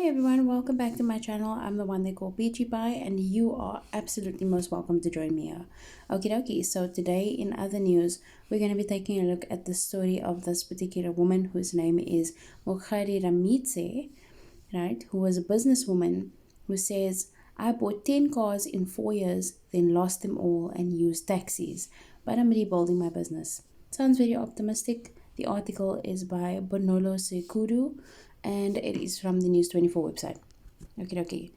everyone, welcome back to my channel. I'm the one they call Peachy Pie, and you are absolutely most welcome to join me here. Okie dokie, so today in other news, we're going to be taking a look at the story of this particular woman whose name is Mokgadi Rameetse, right? Who was a businesswoman who says, I bought 10 cars in 4 years, then lost them all and used taxis, but I'm rebuilding my business. Sounds very optimistic. The article is by Bonolo Sekuru and it is from the News 24 website. Okay.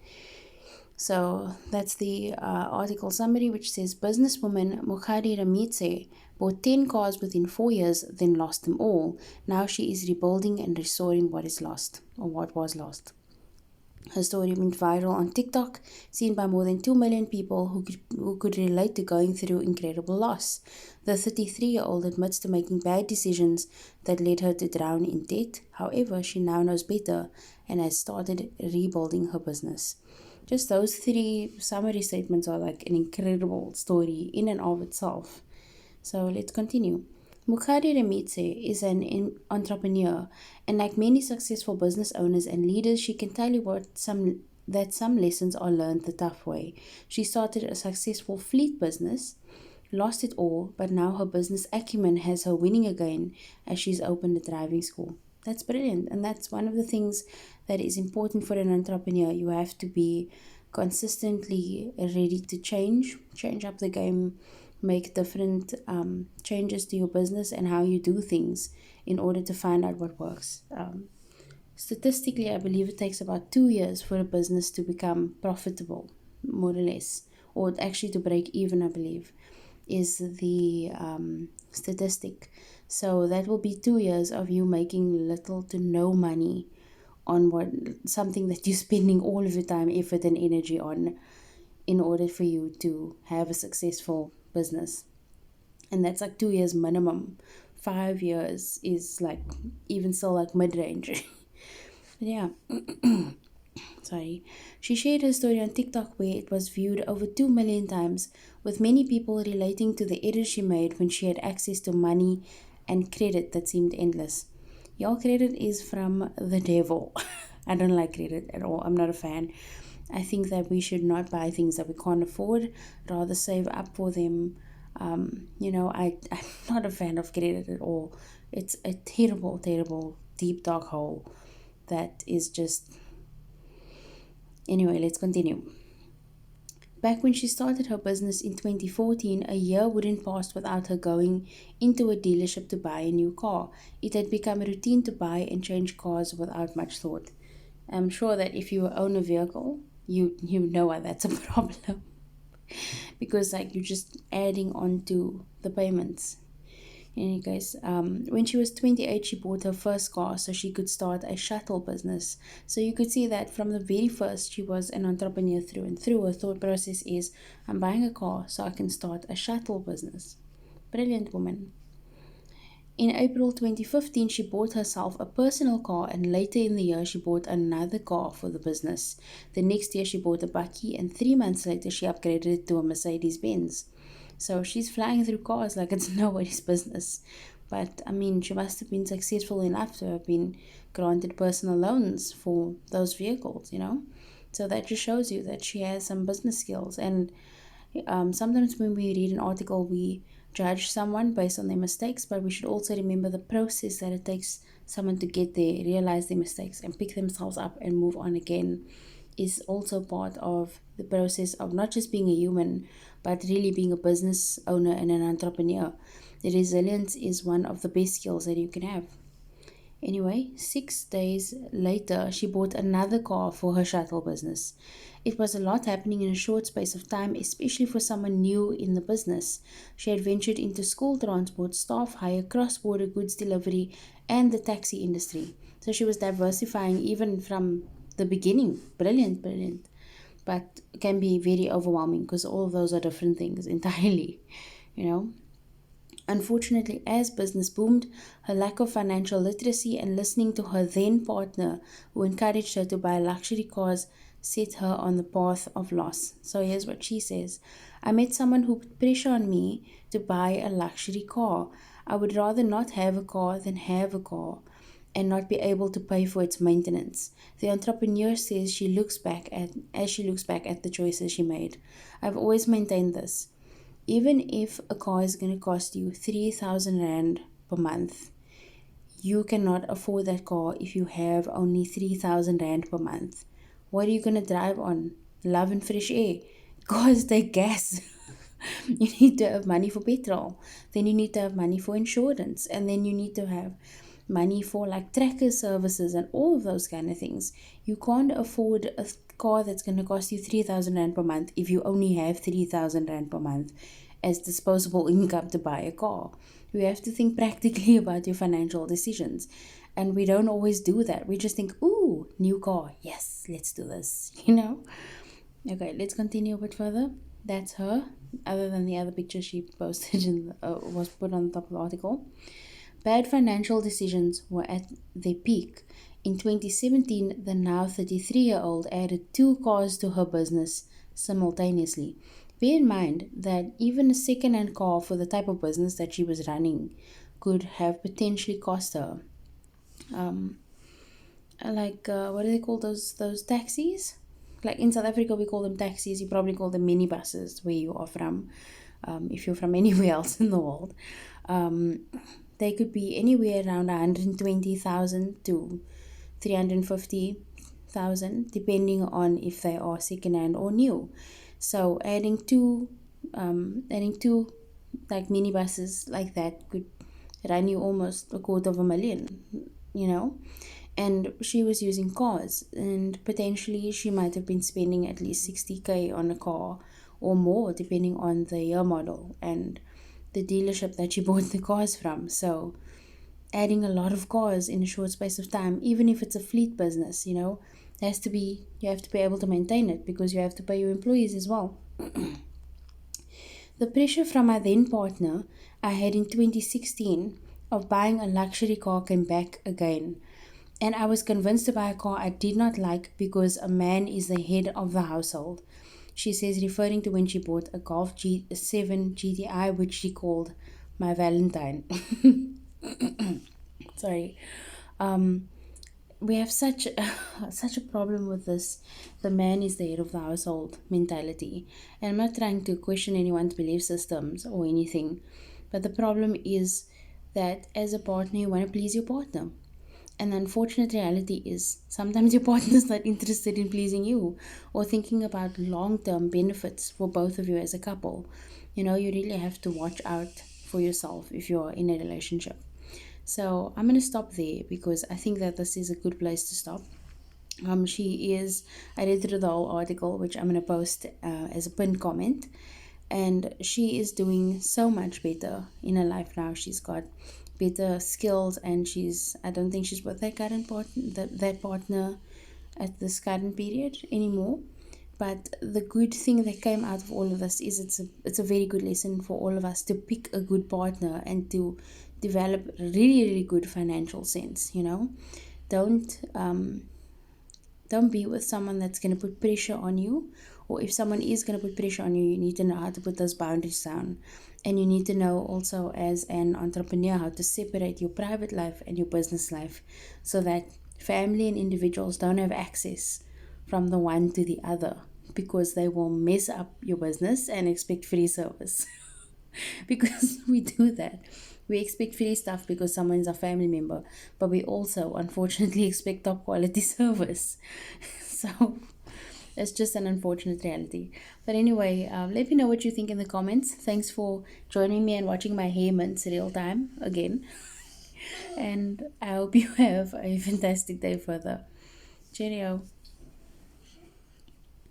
So that's the article summary, which says businesswoman Mokgadi Rameetse bought 10 cars within 4 years, then lost them all. Now she is rebuilding and restoring what is lost, or what was lost. Her story went viral on TikTok, seen by more than 2 million people who could relate to going through incredible loss. The 33-year-old admits to making bad decisions that led her to drown in debt. However, she now knows better and has started rebuilding her business. Just those 3 summary statements are like an incredible story in and of itself. So let's continue. Mokgadi Rameetse is an entrepreneur, and like many successful business owners and leaders, she can tell you that some lessons are learned the tough way. She started a successful fleet business, lost it all, but now her business acumen has her winning again as she's opened a driving school. That's brilliant, and that's one of the things that is important for an entrepreneur. You have to be consistently ready to change up the game, make different changes to your business and how you do things in order to find out what works. Statistically, I believe it takes about 2 years for a business to become profitable, more or less, or actually to break even, I believe, is the statistic. So that will be 2 years of you making little to no money on something that you're spending all of your time, effort, and energy on in order for you to have a successful business. And that's like 2 years minimum. 5 years is like even still like mid-range. Yeah. Sorry. She shared her story on TikTok where it was viewed over 2 million times, with many people relating to the errors she made when she had access to money and credit that seemed endless. Your credit is from the devil. I don't like credit at all. I'm not a fan. I think that we should not buy things that we can't afford, rather save up for them. I'm not a fan of credit at all. It's a terrible, terrible, deep, dark hole that is just... Anyway, let's continue. Back when she started her business in 2014, a year wouldn't pass without her going into a dealership to buy a new car. It had become a routine to buy and change cars without much thought. I'm sure that if you own a vehicle, you know why that's a problem. Because like you're just adding on to the payments. Anyway, guys, when she was 28, she bought her first car so she could start a shuttle business. So you could see that from the very first, she was an entrepreneur through and through. Her thought process is, I'm buying a car so I can start a shuttle business. Brilliant woman. In April 2015, she bought herself a personal car, and later in the year, she bought another car for the business. The next year, she bought a Bucky, and 3 months later, she upgraded it to a Mercedes-Benz. So she's flying through cars like it's nobody's business. But, I mean, she must have been successful enough to have been granted personal loans for those vehicles, So that just shows you that she has some business skills. And sometimes when we read an article, we judge someone based on their mistakes, but we should also remember the process that it takes someone to get there, realize their mistakes, and pick themselves up and move on again is also part of the process of not just being a human, but really being a business owner and an entrepreneur. The resilience is one of the best skills that you can have. Anyway, 6 days later, she bought another car for her shuttle business. It was a lot happening in a short space of time, especially for someone new in the business. She had ventured into school transport, staff hire, cross-border goods delivery, and the taxi industry. So she was diversifying even from the beginning. Brilliant. But it can be very overwhelming because all of those are different things entirely, Unfortunately, as business boomed, her lack of financial literacy and listening to her then partner, who encouraged her to buy luxury cars, set her on the path of loss. So here's what she says. I met someone who put pressure on me to buy a luxury car. I would rather not have a car than have a car. and not be able to pay for its maintenance. The entrepreneur says as she looks back at the choices she made. I've always maintained this. Even if a car is going to cost you 3,000 Rand per month, you cannot afford that car if you have only 3,000 Rand per month. What are you going to drive on? Love and fresh air. Cars take gas. You need to have money for petrol. Then you need to have money for insurance. And then you need to have money for like tracker services and all of those kind of things. You can't afford a car that's going to cost you 3,000 Rand per month if you only have 3,000 Rand per month as disposable income to buy a car. You have to think practically about your financial decisions. And we don't always do that. We just think, ooh, new car. Yes, let's do this, Okay, let's continue a bit further. That's her, other than the other picture she posted and was put on the top of the article. Bad financial decisions were at their peak. In 2017, the now 33-year-old added 2 cars to her business simultaneously. Bear in mind that even a second-hand car for the type of business that she was running could have potentially cost her. What do they call those taxis? Like in South Africa, we call them taxis. You probably call them minibuses where you are from. If you're from anywhere else in the world, they could be anywhere around 120,000 to 350,000, depending on if they are second-hand or new. So adding two like minibuses like that could run you almost 250,000, And she was using cars, and potentially she might have been spending at least 60K on a car or more, depending on the year model and the dealership that she bought the cars from. So adding a lot of cars in a short space of time, even if it's a fleet business, you have to be able to maintain it because you have to pay your employees as well. The pressure from my then partner I had in 2016 of buying a luxury car came back again. And I was convinced to buy a car I did not like because a man is the head of the household. She says, referring to when she bought a Golf G7 GTI, which she called my Valentine. Sorry. We have such a problem with this. The man is the head of the household mentality. And I'm not trying to question anyone's belief systems or anything. But the problem is that as a partner, you want to please your partner. And the unfortunate reality is sometimes your partner's not interested in pleasing you or thinking about long-term benefits for both of you as a couple. You really have to watch out for yourself if you're in a relationship. So I'm going to stop there because I think that this is a good place to stop. I read through the whole article, which I'm going to post as a pinned comment. And she is doing so much better in her life now. She's got better skills, and I don't think she's with that current partner at this current period anymore. But the good thing that came out of all of this is it's a very good lesson for all of us to pick a good partner and to develop really, really good financial sense. Don't be with someone that's going to put pressure on you, or if someone is going to put pressure on you, you need to know how to put those boundaries down. And you need to know also as an entrepreneur how to separate your private life and your business life so that family and individuals don't have access from the one to the other, because they will mess up your business and expect free service. Because we do that. We expect free stuff because someone is a family member, but we also unfortunately expect top quality service. So it's just an unfortunate reality. But anyway, let me know what you think in the comments. Thanks for joining me and watching my hair mince real time again. And I hope you have a fantastic day further. Cheerio.